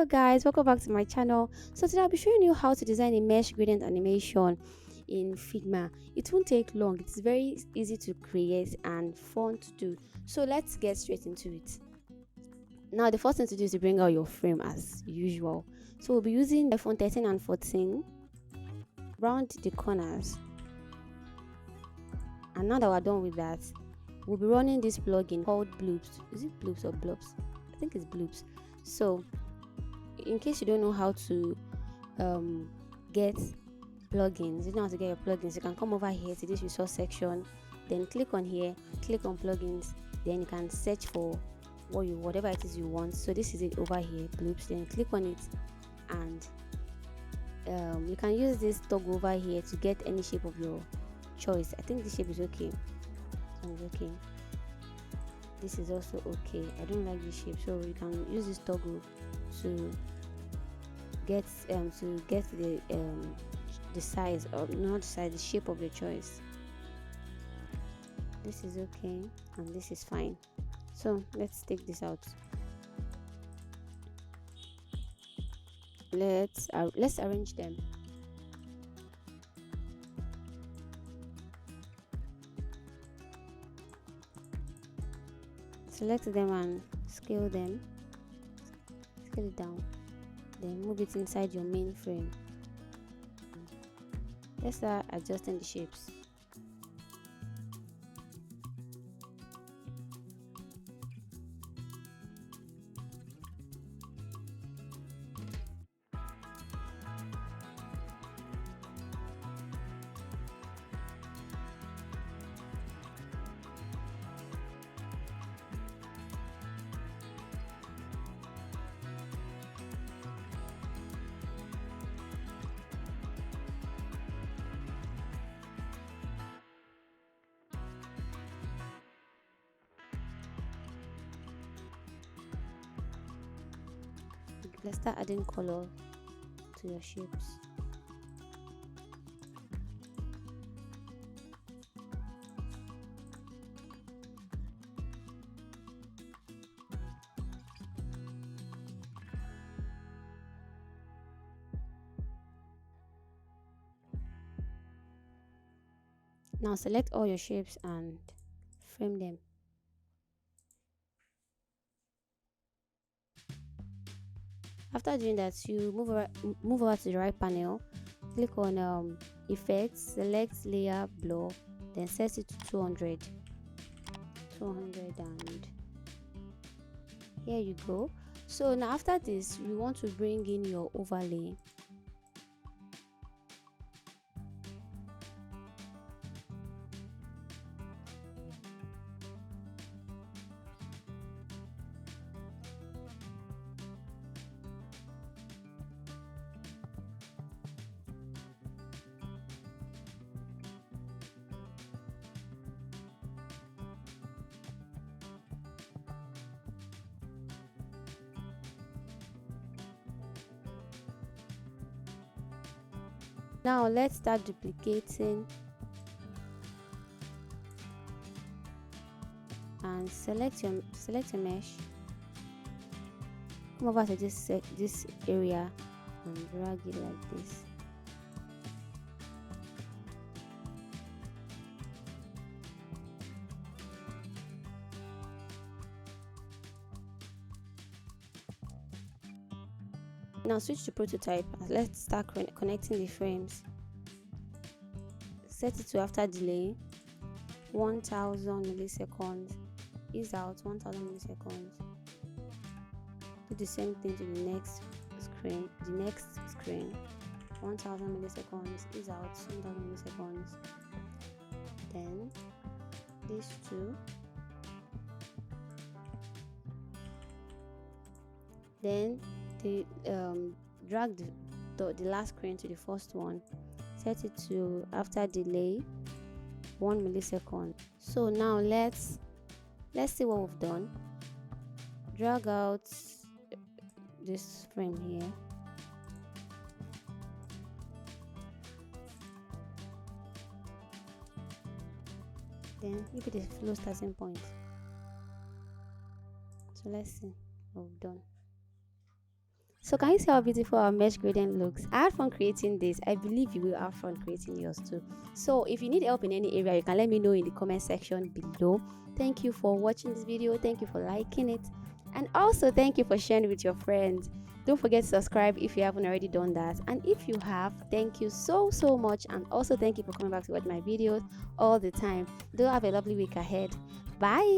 Hello guys, welcome back to my channel. So today I'll be showing you how to design a mesh gradient animation in Figma. It won't take long. It's very easy to create and fun to do. So let's get straight into it. Now the first thing to do is to bring out your frame as usual. So we'll be using iPhone 13 and 14. Round the corners. And now that we're done with that, we'll be running this plugin called Bloops. Is it Bloops or Blobs? I think it's Bloops. So in case you don't know how to get plugins, you don't know how to get your plugins, you can come over here to this resource section, then click on here, click on plugins, then you can search for whatever it is you want. So this is it over here, Bloops. Then click on it, and you can use this toggle over here to get any shape of your choice. I think this shape is okay. So it's okay. This is also okay. I don't like this shape, so you can use this toggle to get the size, or not the size, the shape of your choice. This is okay and this is fine. So let's take this out. Let's arrange them. Select them and scale them. Scale it down. Then move it inside your main frame. Let's start adjusting the shapes. Let's start adding color to your shapes. Now select all your shapes and frame them. After doing that, you move over to the right panel, click on effects, select layer blur, then set it to 200 and here you go. So now after this, you want to bring in your overlay. Now let's start duplicating and select your mesh. Come over to this area and drag it like this. Now switch to prototype. Let's start connecting the frames. Set it to after delay 1000 milliseconds. Ease out 1000 milliseconds. Do the same thing to the next screen. 1000 milliseconds. Ease out 1000 milliseconds. Then these two. Then drag the last screen to the first one. Set it to after delay 1 millisecond. So now let's see what we've done. Drag out this frame here. Then give it a flow starting point. So let's see what we've done. So can you see how beautiful our mesh gradient looks? I had fun creating this. I believe you will have fun creating yours too. So if you need help in any area, you can let me know in the comment section below. Thank you for watching this video. Thank you for liking it. And also thank you for sharing it with your friends. Don't forget to subscribe if you haven't already done that. And if you have, thank you so much. And also thank you for coming back to watch my videos all the time. Do have a lovely week ahead. Bye.